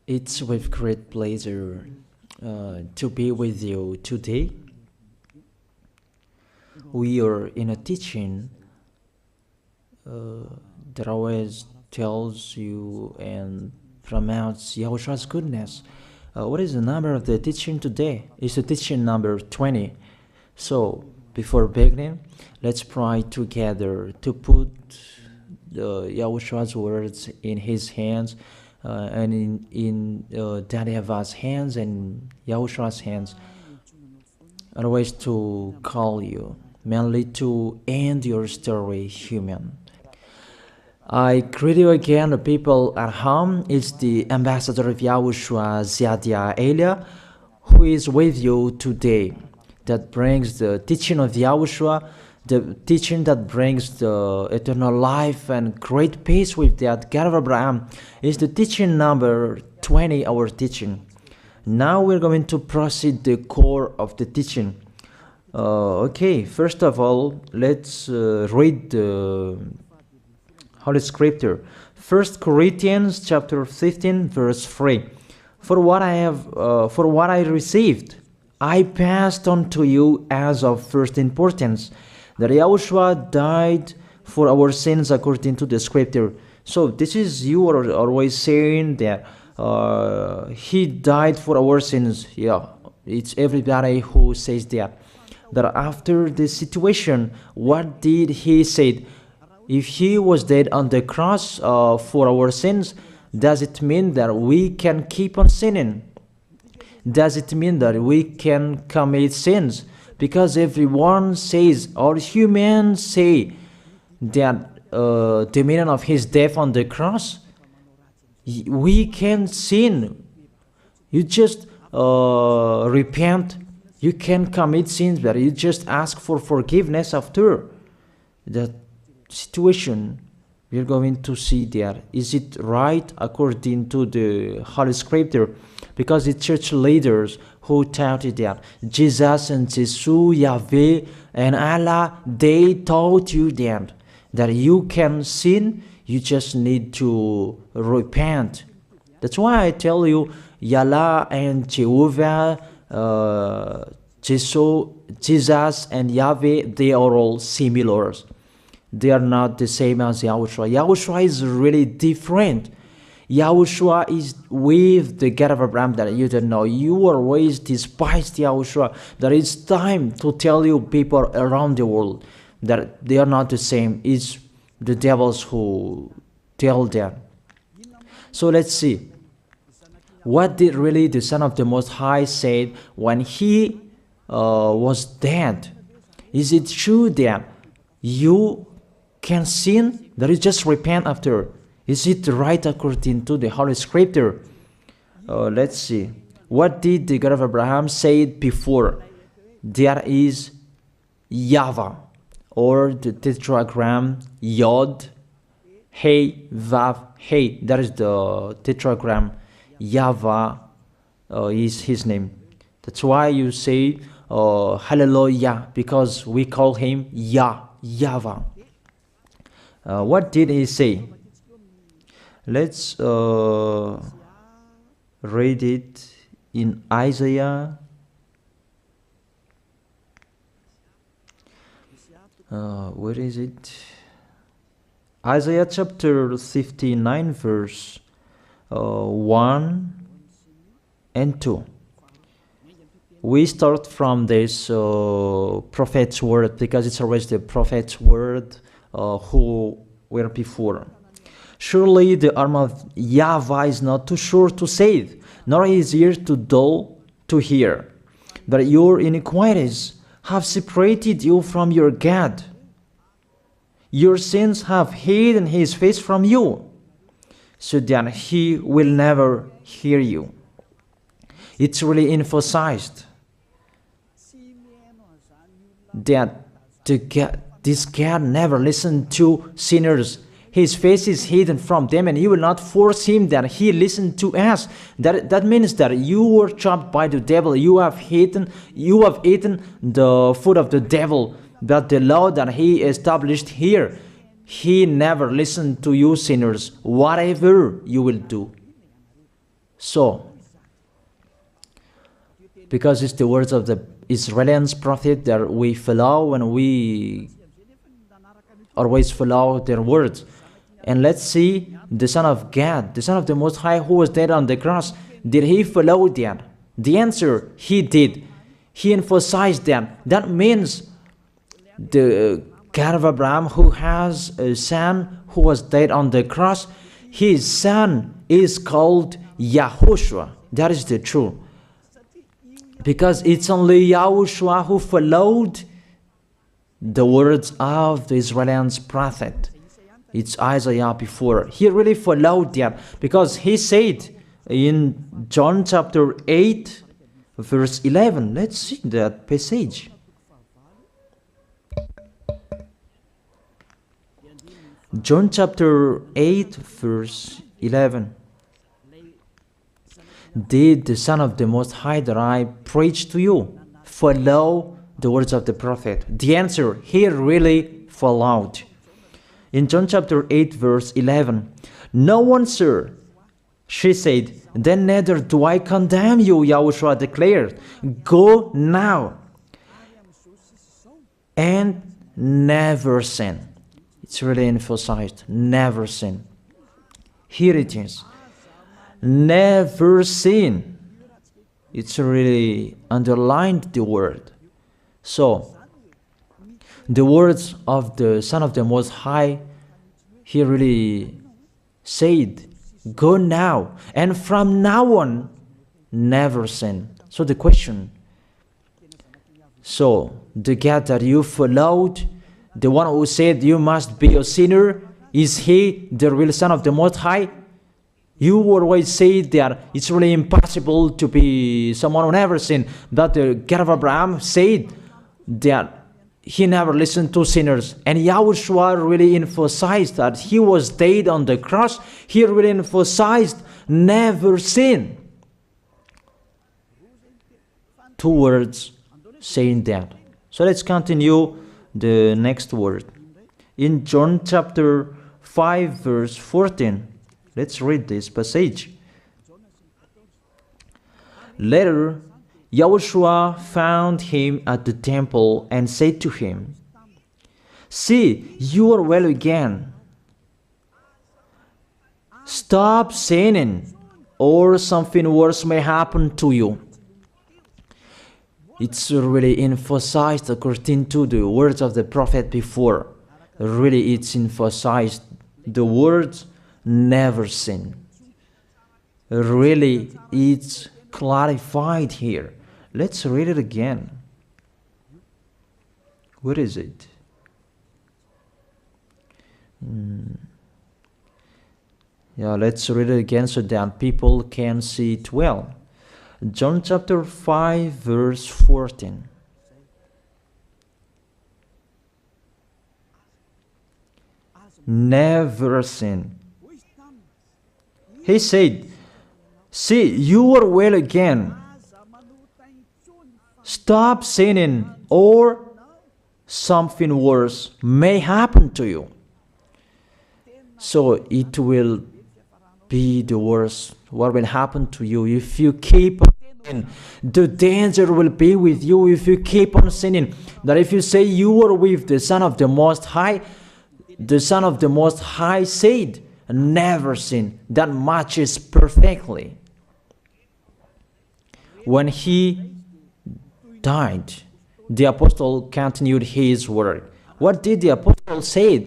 It's with great pleasure to be with you today. We are in a teaching that always tells you and promotes Yahushua's goodness. What is the number of the teaching today? It's the teaching number 20. So, before beginning, let's pray together to put Yahushua's words in his hands and in Daddy YAHVAH's hands and Yahushua's hands. Otherwise, to call you, mainly to end your story human. I greet you again, the people at home. It's the ambassador of Yahushua, Ziadia Elia, who is with you today. That brings the teaching of Yahushua, the teaching that brings the eternal life and great peace with that God of Abraham. Is the teaching number 20, our teaching. Now we're going to proceed the core of the teaching. Okay, first of all, let's read the Holy Scripture. 1 Corinthians chapter 15, verse 3. For what I received, I passed on to you as of first importance, that Yahushua died for our sins according to the Scripture. So this is, you are always saying that he died for our sins. Yeah, it's everybody who says that. That after the situation, what did he say? If he was dead on the cross for our sins, does it mean that we can keep on sinning? Does it mean that we can commit sins? Because everyone says, all humans say that the meaning of his death on the cross, we can sin. You just repent. You can commit sins, but you just ask for forgiveness after that situation. We're going to see there. Is it right according to the Holy Scripture? Because the church leaders who taught it that Jesus and Jesus, Yahweh and Allah, they taught you that you can sin, you just need to repent. That's why I tell you, Yahlah and Jehovah, Jesus and Yahweh, they are all similar. They are not the same as Yahushua. Yahushua is really different. Yahushua is with the God of Abraham that you don't know. You always despised Yahushua. That it's time to tell you people around the world that they are not the same. It's the devils who tell them. So let's see. What did really the Son of the Most High say when he was dead? Is it true that you can sin? That is just repent after. Is it right according to the Holy Scripture? Let's see. What did the God of Abraham say before? There is YAHVAH, or the tetragram Yod, Hey, Vav, Hey. That is the tetragram. YAHVAH is his name. That's why you say Hallelujah, because we call him YAHVAH. What did he say? Let's read it in Isaiah. Where is it? Isaiah chapter 59, verse 1 and 2. We start from this prophet's word, because it's always the prophet's word who were before. Surely the arm of YAHVAH is not too short to save, nor his ear too dull to hear. But your iniquities have separated you from your God. Your sins have hidden his face from you, so that he will never hear you. It's really emphasized that this God never listened to sinners. His face is hidden from them, and you will not force him that he listen to us. That means that you were trapped by the devil. You have eaten the food of the devil. But the law that he established here, he never listened to you sinners, whatever you will do. So, because it's the words of the Israeli prophet that we follow, and we always follow their words. And let's see the Son of God, the Son of the Most High, who was dead on the cross. Did he follow that? The answer, he did. He emphasized that. That means the God of Abraham, who has a son who was dead on the cross, his son is called YAHOSHUAH. That is the truth. Because it's only YAHOSHUAH who followed the words of the Israeli prophet. It's Isaiah before. He really followed that, because he said in John chapter 8, verse 11. Let's see that passage. John chapter 8, verse 11. Did the Son of the Most High that I preach to you follow the words of the prophet? The answer, he really followed. In John chapter 8, verse 11, "No one, sir," she said, "then neither do I condemn you," YAHOSHUAH declared. "Go now and never sin." It's really emphasized, never sin. Here it is. Never sin. It's really underlined the word. So, the words of the Son of the Most High, he really said, go now, and from now on, never sin. So the question, so the God that you followed, the one who said you must be a sinner, is he the real Son of the Most High? You always say that it's really impossible to be someone who never sinned. But the God of Abraham said that he never listened to sinners. And YAHOSHUAH really emphasized that he was dead on the cross. He really emphasized never sin. Two words saying that. So let's continue the next word. In John chapter 5, verse 14. Let's read this passage. Later, YAHOSHUAH found him at the temple and said to him, "See, you are well again. Stop sinning, or something worse may happen to you." It's really emphasized according to the words of the prophet before. Really, it's emphasized the words never sin. Really, it's clarified here. Let's read it again. What is it? Yeah, let's read it again so that people can see it well. John chapter 5, verse 14. Never sin. He said, "See, you are well again. Stop sinning, or something worse may happen to you." So it will be the worst. What will happen to you if you keep on sinning? The danger will be with you if you keep on sinning. That if you say you are with the Son of the Most High, the Son of the Most High said, never sin. That matches perfectly. When he died, the apostle continued his work. What did the apostle say?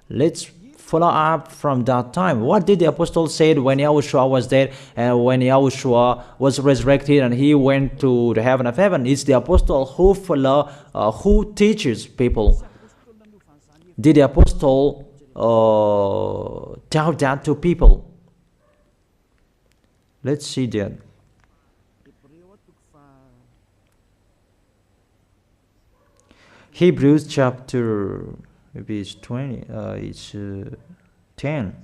Let's follow up from that time. What did the apostle say when YAHOSHUAH was dead and when YAHOSHUAH was resurrected and he went to the heaven of heaven? It's the apostle who teaches people. Did the apostle tell that to people? Let's see that. Hebrews chapter, maybe it's 20, it's 10.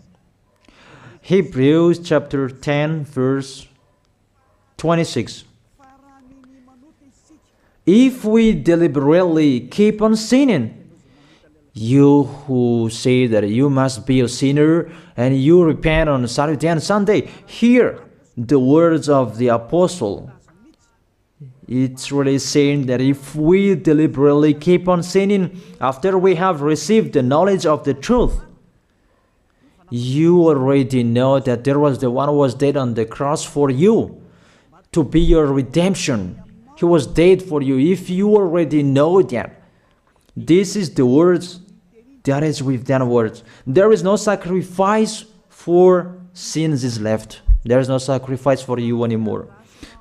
Hebrews chapter 10, verse 26. If we deliberately keep on sinning, you who say that you must be a sinner and you repent on Saturday and Sunday, here the words of the apostle. It's really saying that if we deliberately keep on sinning after we have received the knowledge of the truth, you already know that there was the one who was dead on the cross for you to be your redemption. He was dead for you. If you already know that, this is the words that is with that words. There is no sacrifice for sins is left. There is no sacrifice for you anymore.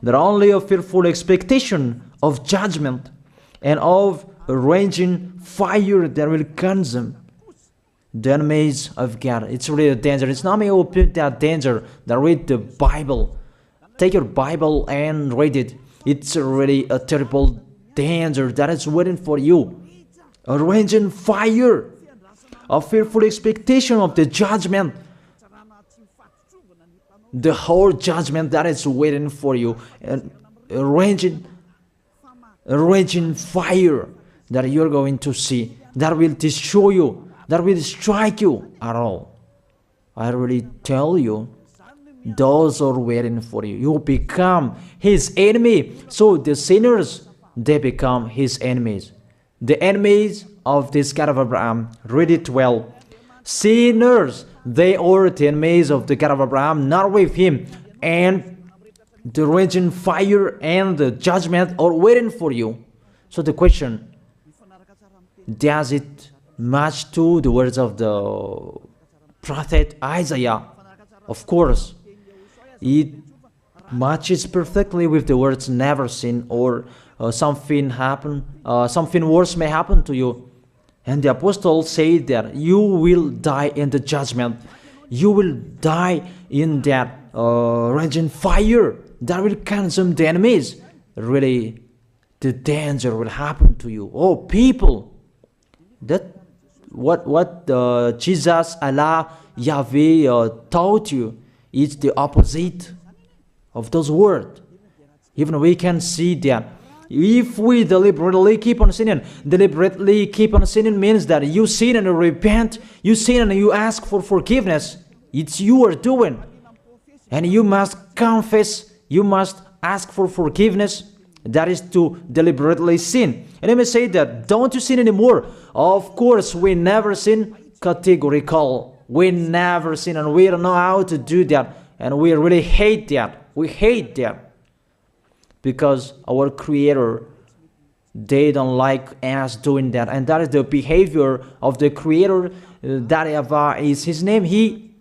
There are only a fearful expectation of judgment and of a raging fire that will consume the enemies of God. It's really a danger. It's not me who put that danger that read the Bible. Take your Bible and read it. It's really a terrible danger that is waiting for you. A raging fire, a fearful expectation of the judgment. The whole judgment that is waiting for you. And a raging fire that you're going to see, that will destroy you, that will strike you at all. I really tell you, those are waiting for you. You become his enemy. So the sinners, they become his enemies. The enemies of this God of Abraham. Read it well. Sinners, they are the enemies of the God of Abraham, not with him. And the raging fire and the judgment are waiting for you. So the question, does it match to the words of the prophet Isaiah? Of course. It matches perfectly with the words never sin, or something worse may happen to you. And the apostle said that you will die in the judgment. You will die in that raging fire that will consume the enemies. Really, the danger will happen to you. Oh, people, that what Jesus, Allah, Yahweh taught you is the opposite of those words. Even we can see that if we deliberately keep on sinning means that you sin and you repent, you sin and you ask for forgiveness. It's you are doing. And you must confess, you must ask for forgiveness. That is to deliberately sin. And let me say that, don't you sin anymore? Of course, we never sin categorical. We never sin, and we don't know how to do that. And we really hate that. We hate that. Because our Creator, they don't like us doing that. And that is the behavior of the Creator. That YAHVAH is his name. He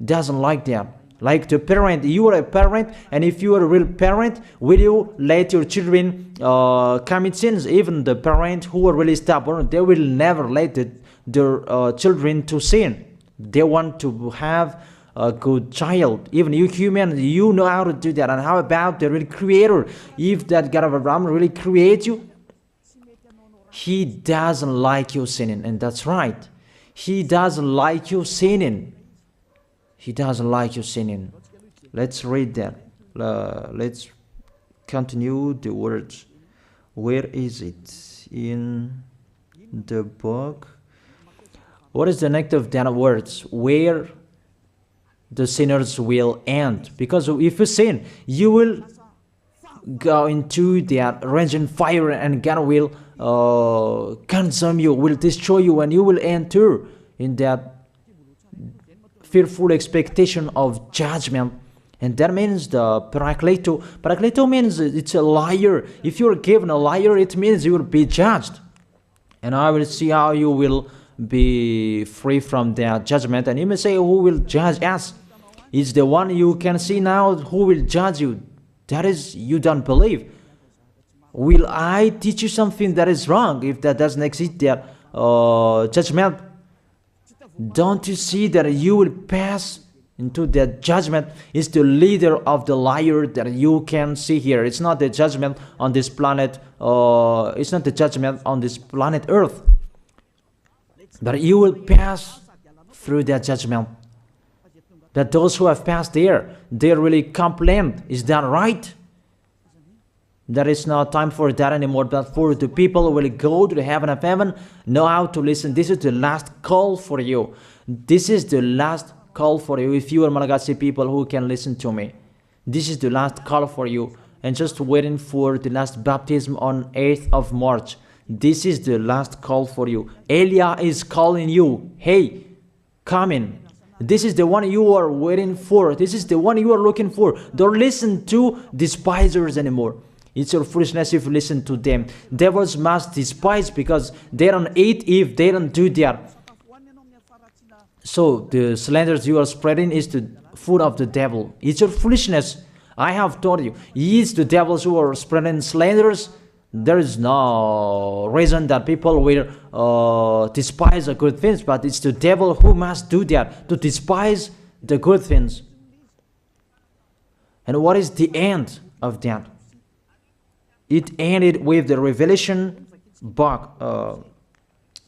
doesn't like that. Like the parent, you are a parent, and if you are a real parent, will you let your children commit sins? Even the parent who are really stubborn, they will never let their children to sin. They want to have a good child. Even you human, you know how to do that. And how about the real Creator? If that God of Abraham really creates you, he doesn't like you sinning. And that's right. He doesn't like you sinning. He doesn't like you sinning. Let's read that. Let's continue the words. Where is it? In the book. What is the next of that words? Where the sinners will end. Because if you sin, you will go into that raging fire, and God will consume you, will destroy you, and you will enter in that fearful expectation of judgment. And that means the parakleto. Parakleto means it's a liar. If you're given a liar, it means you will be judged. And I will see how you will be free from that judgment. And you may say, who will judge us? It's the one you can see now who will judge you. That is, you don't believe. Will I teach you something that is wrong if that doesn't exist there? Judgment. Don't you see that you will pass into that judgment? Is the leader of the liar that you can see here. It's not the judgment on this planet. It's not the judgment on this planet Earth. But you will pass through that judgment. That those who have passed there, they really complain. Is that right? There is no time for that anymore. But for the people who will go to the heaven of heaven, know how to listen. This is the last call for you. This is the last call for you. If you are Malagasy people who can listen to me, This is the last call for you. And just waiting for the last baptism on 8th of March. This is the last call for you. Elia is calling you. Hey, come in. This is the one you are waiting for. This is the one you are looking for. Don't listen to despisers anymore. It's your foolishness if you listen to them. Devils must despise because they don't eat if they don't do that. So the slanders you are spreading is the food of the devil. It's your foolishness. I have told you. It's the devils who are spreading slanders. There is no reason that people will despise the good things, but it's the devil who must do that, to despise the good things. And what is the end of that? It ended with the Revelation book.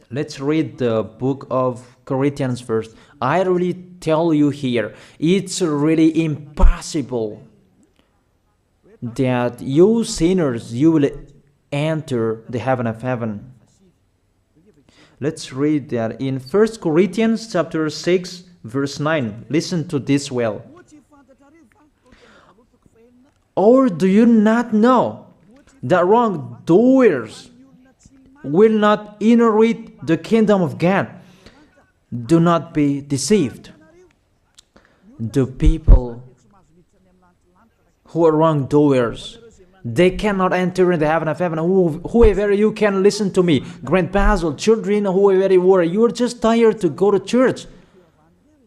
Let's read the book of Corinthians first. I really tell you here, it's really impossible that you sinners, you will enter the heaven of heaven. Let's read that in 1 Corinthians chapter 6 verse 9. Listen to this well. Or do you not know that wrongdoers will not inherit the kingdom of God? Do not be deceived. The people who are wrongdoers, they cannot enter in the heaven of heaven. Whoever you can listen to me, grandpas or children, whoever you are, you are just tired to go to church.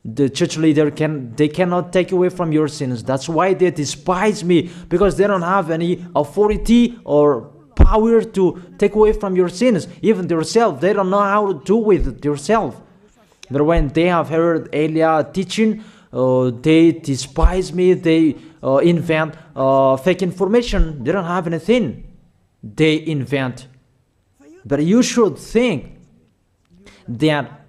The church leader they cannot take away from your sins. That's why they despise me, because they don't have any authority or power to take away from your sins. Even themselves, they don't know how to do with it themselves. But when they have heard Elia teaching, they despise me. They invent fake information. They don't have anything. They invent. But you should think that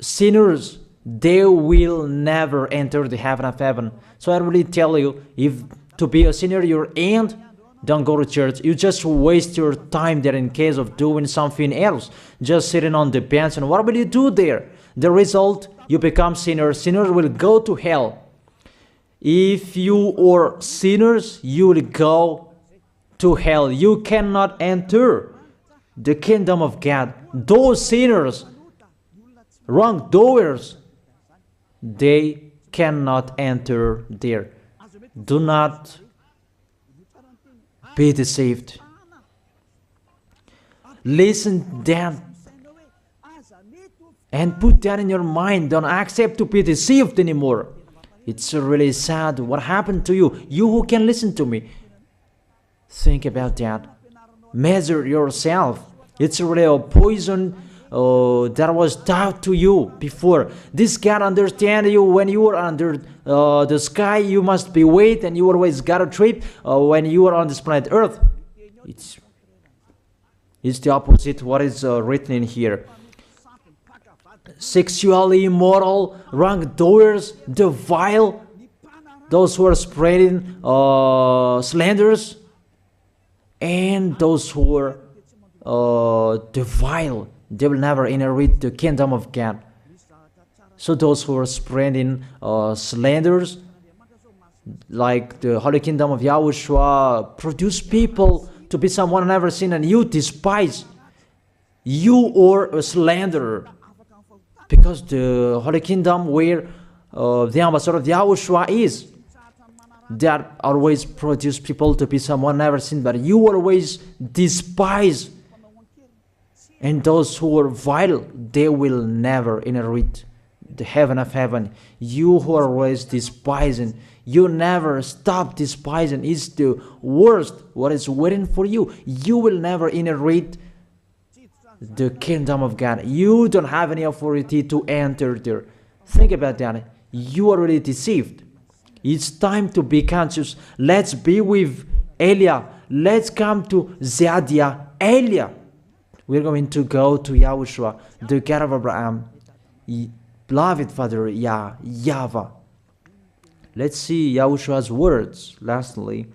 sinners, they will never enter the heaven of heaven. So I really tell you, if to be a sinner you're in, don't go to church. You just waste your time there in case of doing something else. Just sitting on the bench, and what will you do there? The result, you become sinners. Sinners will go to hell. If you are sinners, you will go to hell. You cannot enter the kingdom of God. Those sinners, wrongdoers, they cannot enter there. Do not be deceived. Listen then and put that in your mind. Don't accept to be deceived anymore. It's really sad what happened to you. You who can listen to me, think about that. Measure yourself. It's really a poison that was taught to you before. This God understand you when you are under the sky. You must be wait, and you always got a trip when you are on this planet Earth. It's the opposite what is written in here. Sexually immoral, wrongdoers, the vile, those who are spreading slanders, and those who are the vile, they will never inherit the kingdom of God. So those who are spreading slanders, like the Holy Kingdom of YAHOSHUAH, produce people to be someone never seen, and you despise. You are a slanderer. Because the Holy Kingdom where the ambassador of YAHOSHUAH is, that always produce people to be someone never seen, but you always despise. And those who are vile, they will never inherit the heaven of heaven. You who are always despising, you never stop despising. It's the worst what is waiting for you. You will never inherit the kingdom of God. You don't have any authority to enter there. Think about that. You are already deceived. It's time to be conscious. Let's be with Elia. Let's come to Zadiah. Elia. We're going to go to YAHOSHUAH, the God of Abraham, beloved Father YAHVAH. Let's see YAHOSHUAH's words. Lastly,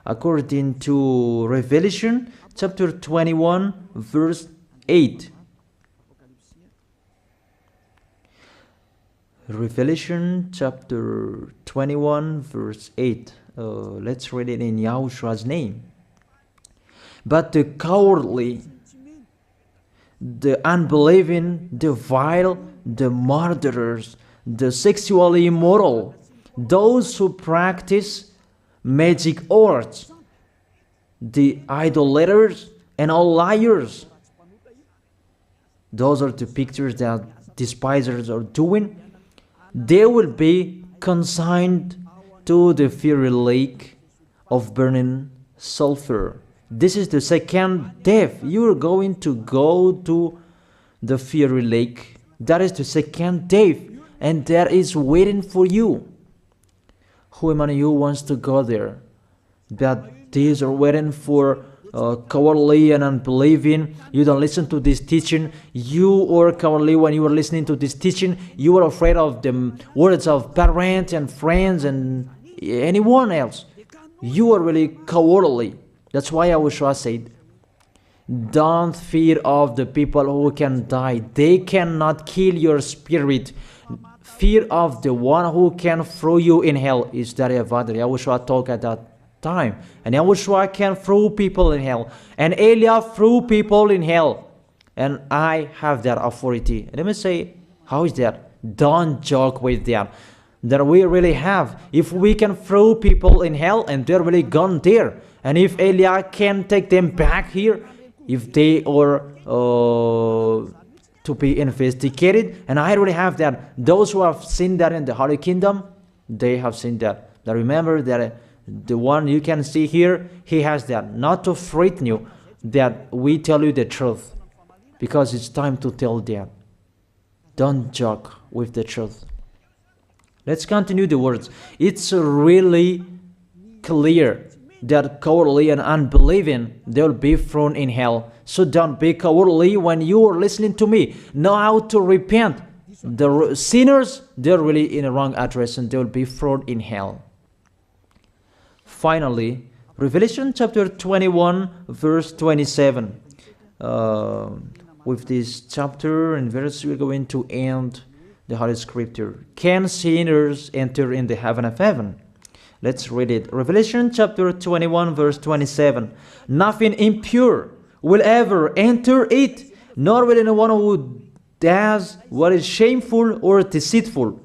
according to Revelation chapter 21, verse 8. Revelation chapter 21 verse 8. Let's read it in Yahushua's name. But the cowardly, the unbelieving, the vile, the murderers, the sexually immoral, those who practice magic arts, the idolaters, and all liars. Those are the pictures that despisers are doing. They will be consigned to the fiery lake of burning sulfur. This is the second death. You are going to go to the fiery lake. That is the second death, and that is waiting for you. Who among you wants to go there? But these are waiting for cowardly and unbelieving. You don't listen to this teaching. You are cowardly when you are listening to this teaching. You are afraid of the words of parents and friends and anyone else. You are really cowardly. That's why YAHOSHUAH said, don't fear of the people who can die. They cannot kill your spirit. Fear of the one who can throw you in hell. Is that YAHVAH? YAHOSHUAH talked at that time. And YAHOSHUAH can throw people in hell. And Elia threw people in hell. And I have that authority. Let me say, how is that? Don't joke with that. That we really have. If we can throw people in hell and they're really gone there, and if Elia can take them back here, if they are to be investigated, and I already have that. Those who have seen that in the Holy Kingdom, they have seen that. Now remember that the one you can see here, he has that. Not to frighten you, that we tell you the truth, because it's time to tell that. Don't joke with the truth. Let's continue the words. It's really clear that cowardly and unbelieving, they'll be thrown in hell. So don't be cowardly when you are listening to me. Know how to repent. The sinners, they're really in a wrong address and they'll be thrown in hell. Finally, Revelation chapter 21 verse 27. With this chapter and verse, we're going to end the Holy Scripture. Can sinners enter in the heaven of heaven? Let's read it. Revelation chapter 21 verse 27. Nothing impure will ever enter it, nor will anyone who does what is shameful or deceitful.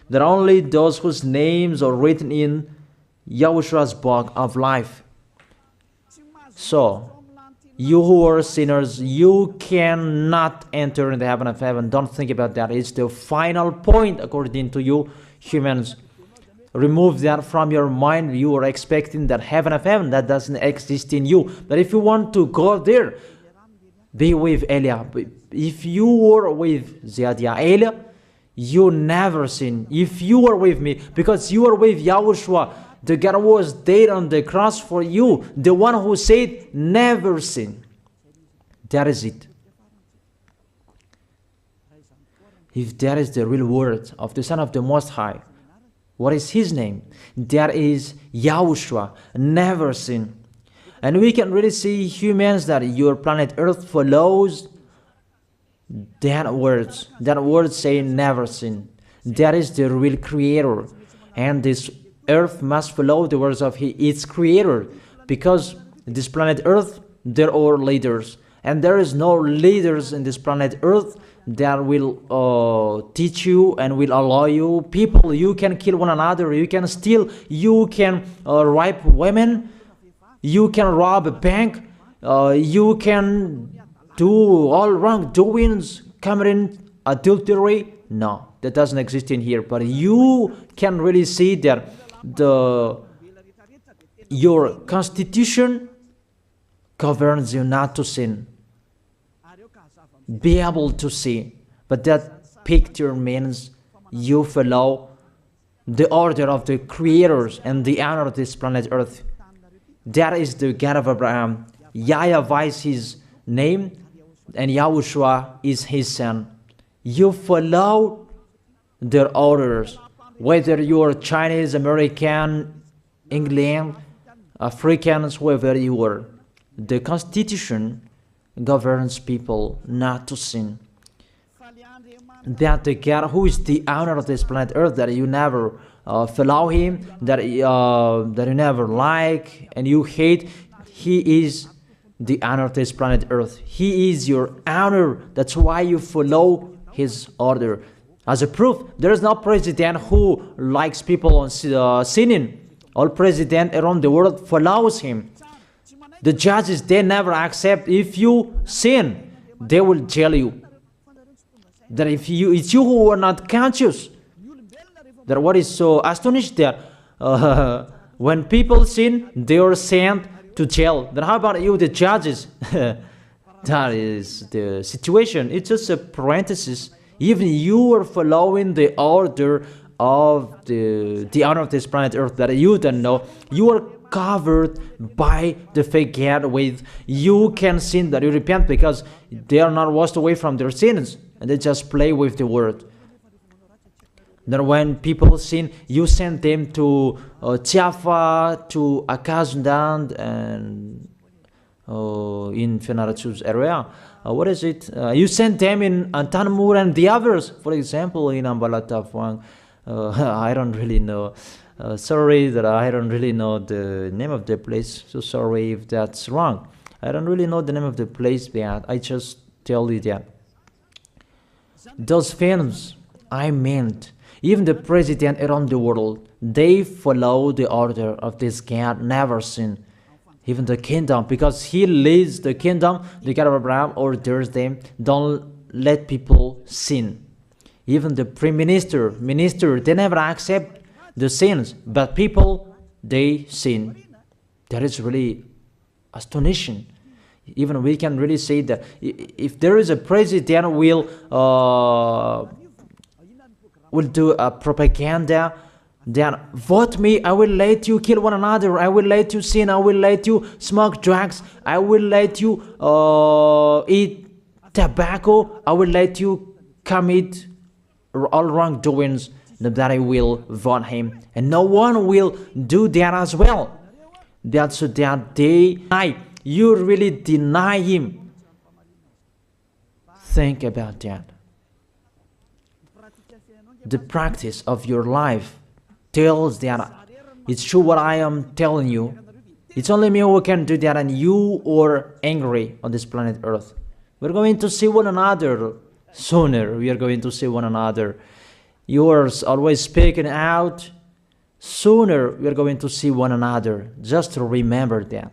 That only those whose names are written in YAHOSHUAH's book of life. So, you who are sinners, you cannot enter in the heaven of heaven. Don't think about that. It's the final point according to you humans. Remove that from your mind. You are expecting that heaven of heaven that doesn't exist in you. But if you want to go there, be with Elia. If you were with Ziadia Elia, you never sin. If you are with me, because you are with YAHOSHUAH, the God was dead on the cross for you, the one who said never sin. That is it. If that is the real word of the Son of the Most High, what is his name? That is YAHOSHUAH, never sin. And we can really see humans that your planet Earth follows that words. That word saying never sin. That is the real creator. And this Earth must follow the words of its creator. Because this planet Earth, there are leaders. And there is no leaders in this planet Earth that will teach you and will allow you. People, you can kill one another, you can steal, you can rape women, you can rob a bank, you can do all wrongdoings, committing adultery. No, that doesn't exist in here. But you can really see that your constitution governs you not to sin. Be able to see. But that picture means you follow the order of the creators and the honor of this planet Earth. That is the God of Abraham. YAHVAH is his name, and YAHOSHUAH is his son. You follow their orders, whether you are Chinese, American, England, Africans, whoever you are. The Constitution governs people not to sin. that the God who is the owner of this planet Earth, that you never follow him, that you never like and you hate, he is the owner of this planet Earth. He is your owner. That's why you follow his order. As a proof, there is no president who likes people on sinning. All president around the world follows him. The judges, they never accept if you sin, they will jail you. That if it's you who are not conscious. That what is so astonished that when people sin, they are sent to jail. Then how about you, the judges? That is the situation. It's just a parenthesis. Even you are following the order of the owner of this planet Earth that you don't know. You are covered by the fake God with you can sin, that you repent, because they are not washed away from their sins and they just play with the word. Then when people sin, you send them to YAHVAH, to Akazundan, and in Fenarachu's area. What is it? You send them in Antanmur and the others. For example, in Ambalatafwang, I don't really know. Sorry that I don't really know the name of the place. So sorry if that's wrong. I don't really know the name of the place, but I just tell you that. Those films, I meant, even the president around the world, they follow the order of this God, never sin. Even the kingdom, because he leads the kingdom, the God of Abraham orders them, don't let people sin. Even the prime minister, they never accept the sins, but people, they sin. That is really astonishing. Even we can really say that if there is a president will do a propaganda, then vote me, I will let you kill one another, I will let you sin, I will let you smoke drugs, I will let you eat tobacco, I will let you commit all wrongdoings, that I will vote him. And no one will do that as well. That's so that they deny. You really deny him. Think about that. The practice of your life tells that it's true what I am telling you. It's only me who can do that, and you are angry on this planet Earth. We're going to see one another sooner. We are going to see one another. You are always speaking out. Sooner we are going to see one another. Just remember that.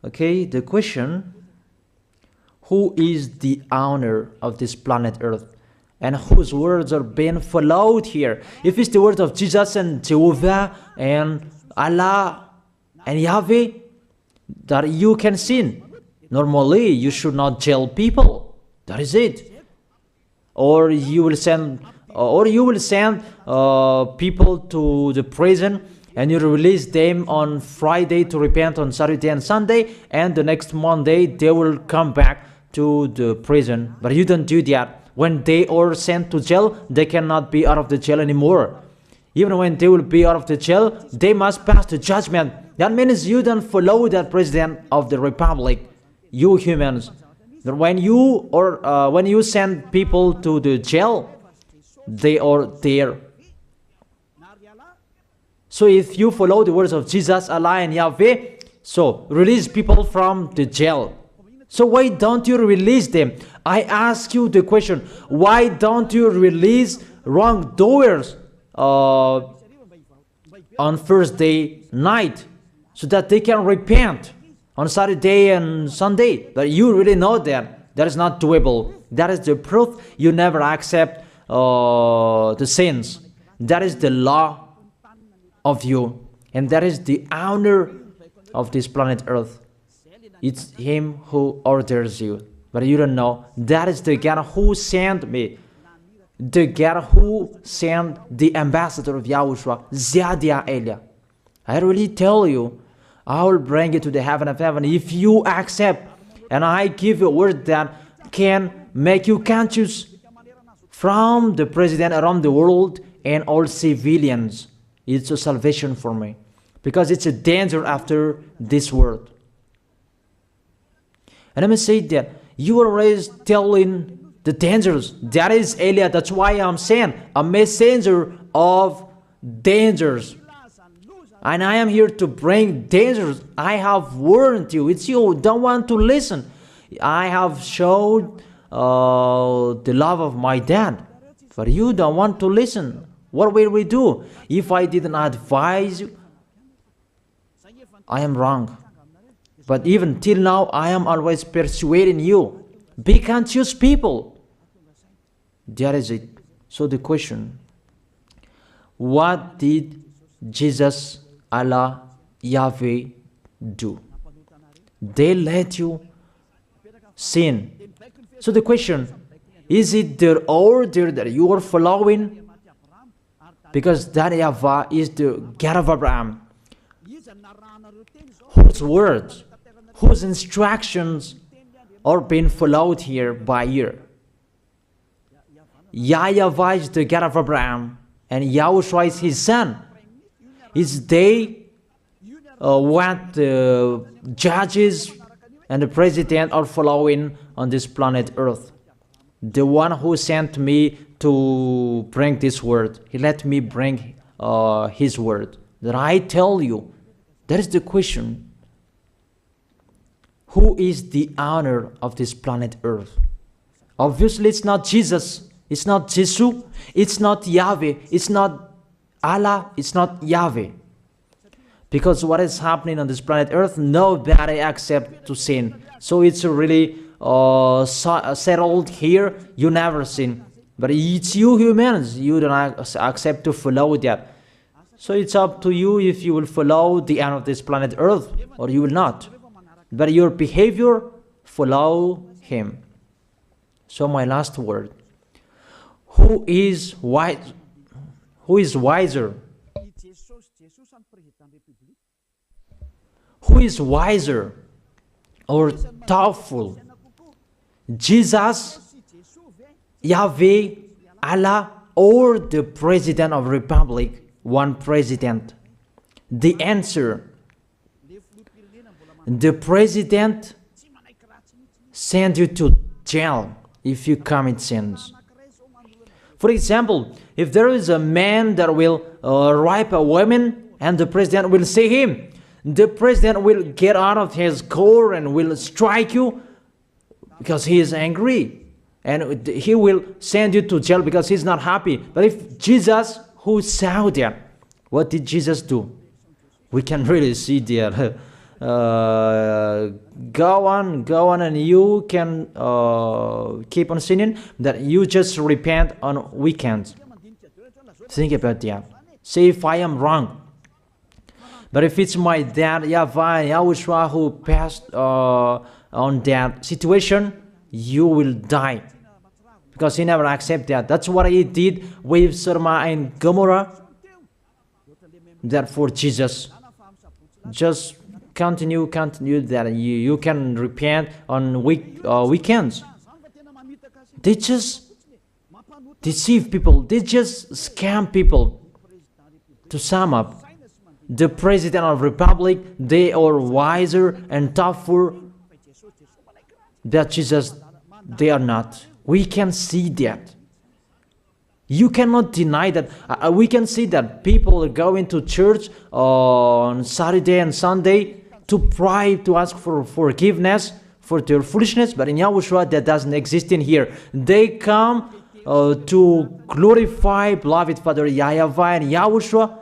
Okay, the question: who is the owner of this planet Earth? And whose words are being followed here? If it's the words of Jesus and Jehovah and Allah and Yahweh, that you can sin. Normally, you should not jail people. That is it. Or you will send, people to the prison, and you release them on Friday to repent on Saturday and Sunday, and the next Monday they will come back to the prison. But you don't do that. When they are sent to jail, they cannot be out of the jail anymore. Even when they will be out of the jail, they must pass the judgment. That means you don't follow that president of the republic, you humans. When you send people to the jail, they are there. So if you follow the words of Jesus, Allah and Yahweh, so release people from the jail. So why don't you release them? I ask you the question, why don't you release wrongdoers on Thursday night so that they can repent on Saturday and Sunday? But you really know that is not doable. That is the proof you never accept the sins. That is the law of you, and that is the owner of this planet Earth. It's him who orders you, but you don't know. That is the God who sent me, the God who sent the ambassador of Yahushua, Ziadia Elia. I really tell you, I will bring you to the heaven of heaven if you accept, and I give you a word that can make you conscious from the president around the world and all civilians. It's a salvation for me, because it's a danger after this world. And let me say that you are always telling the dangers. That is Eliah. That's why I'm saying a messenger of dangers. And I am here to bring dangers. I have warned you. It's you who don't want to listen. I have showed the love of my dad, but you don't want to listen. What will we do? If I didn't advise you, I am wrong. But even till now, I am always persuading you. Be conscious people. That is it. So the question, what did Jesus, Allah, Yahweh do? They let you sin. So the question, is it their order that you are following? Because that YAHVAH is the God of Abraham, whose words, whose instructions are being followed here by year. YAHVAH is the God of Abraham, and YAHOSHUAH is his son. Is they what the judges and the president are following on this planet Earth. The one who sent me to bring this word, he let me bring his word. That I tell you, that is the question. Who is the owner of this planet Earth? Obviously, it's not Jesus. It's not Jesus. It's not Yahweh. It's not Allah. It's not Yahweh. Because what is happening on this planet Earth, nobody accepts to sin. So it's really settled here. You never sin. But it's you humans. You don't accept to follow that. So it's up to you if you will follow the end of this planet Earth or you will not. But your behavior, follow him. So my last word. Who is wise? Who is wiser? Who is wiser or doubtful? Jesus, Yahweh, Allah, or the President of Republic? One president. The answer. The president send you to jail if you commit sins. For example, if there is a man that will rape a woman and the president will see him, the president will get out of his car and will strike you because he is angry. And he will send you to jail because he's not happy. But if Jesus, who saw that, what did Jesus do? We can really see that. Go on, and you can keep on sinning, that you just repent on weekends. Think about that. See if I am wrong. But if it's my dad, YAHVAH and YAHOSHUAH, who passed on that situation, you will die. Because he never accepted that. That's what he did with Sodom and Gomorrah. Therefore, Jesus, just continue that you can repent on weekends. They just deceive people. They just scam people. To sum up, the President of Republic, they are wiser and tougher than Jesus. They are not. We can see that. You cannot deny that. We can see that people are going to church on Saturday and Sunday to pray, to ask for forgiveness for their foolishness. But in YAHOSHUAH, that doesn't exist in here. They come to glorify beloved Father YAHVAH and YAHOSHUAH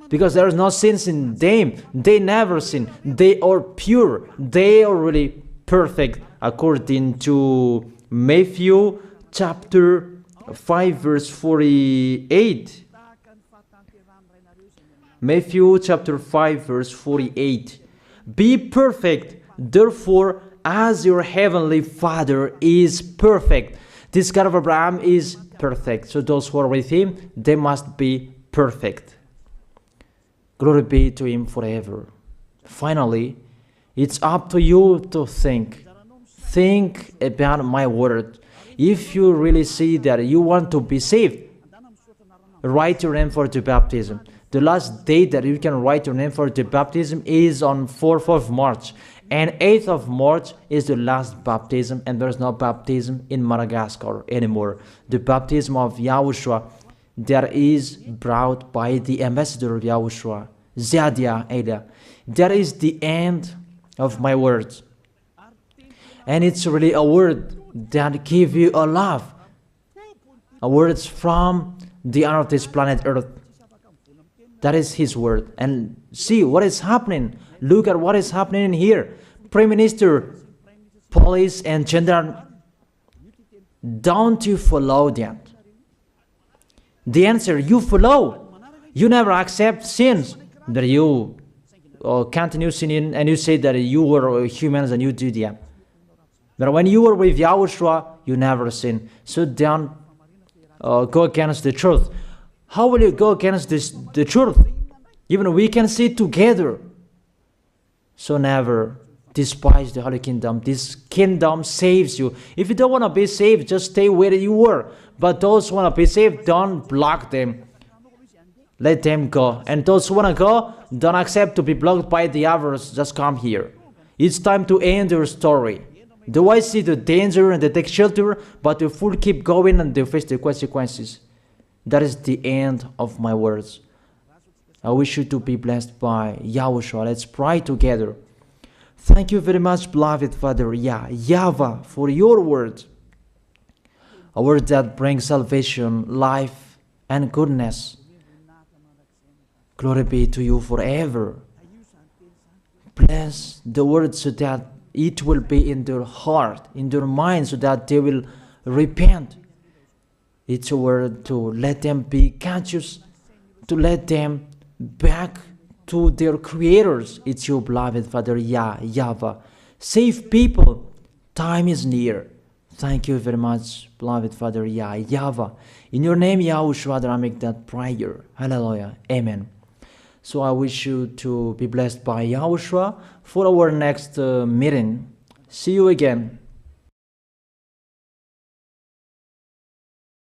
because there is no sins in them. They never sin. They are pure. They are really perfect according to Matthew chapter 5 verse 48. Matthew chapter 5 verse 48. Be perfect, therefore, as your heavenly Father is perfect. This God of Abraham is perfect. So those who are with him, they must be perfect. Glory be to him forever. Finally, it's up to you to think. Think about my word. If you really see that you want to be saved, write your name for the baptism. The last date that you can write your name for the baptism is on 4th of March. And 8th of March is the last baptism, and there's no baptism in Madagascar anymore. The baptism of Yahushua that is brought by the ambassador of Yahushua, Zadia Ada. That is the end of my words. And it's really a word that gives you a love. A word from the honor of this planet Earth. That is his word. And see what is happening. Look at what is happening in here. Prime Minister, police and gendarme, don't you follow that? The answer, you follow. You never accept sins. That you continue sinning and you say that you were humans and you do that. But when you were with Yahushua, you never sin. So don't go against the truth. How will you go against the truth? Even we can sit together. So never despise the Holy Kingdom. This kingdom saves you. If you don't want to be saved, just stay where you were. But those who want to be saved, don't block them. Let them go. And those who want to go, don't accept to be blocked by the others. Just come here. It's time to end your story. Do I see the danger and they take shelter, but the fool keep going and they face the consequences? That is the end of my words. I wish you to be blessed by Yahushua. Let's pray together. Thank you very much, beloved Father YAHVAH, for your word. A word that brings salvation, life, and goodness. Glory be to you forever. Bless the word so that it will be in their heart, in their mind, so that they will repent. It's a word to let them be conscious, to let them back to their creators. It's your beloved Father YAHVAH. Save people. Time is near. Thank you very much, beloved Father YAHVAH. In your name, Yahushua, that I make that prayer. Hallelujah. Amen. So I wish you to be blessed by Yahushua for our next meeting. See you again.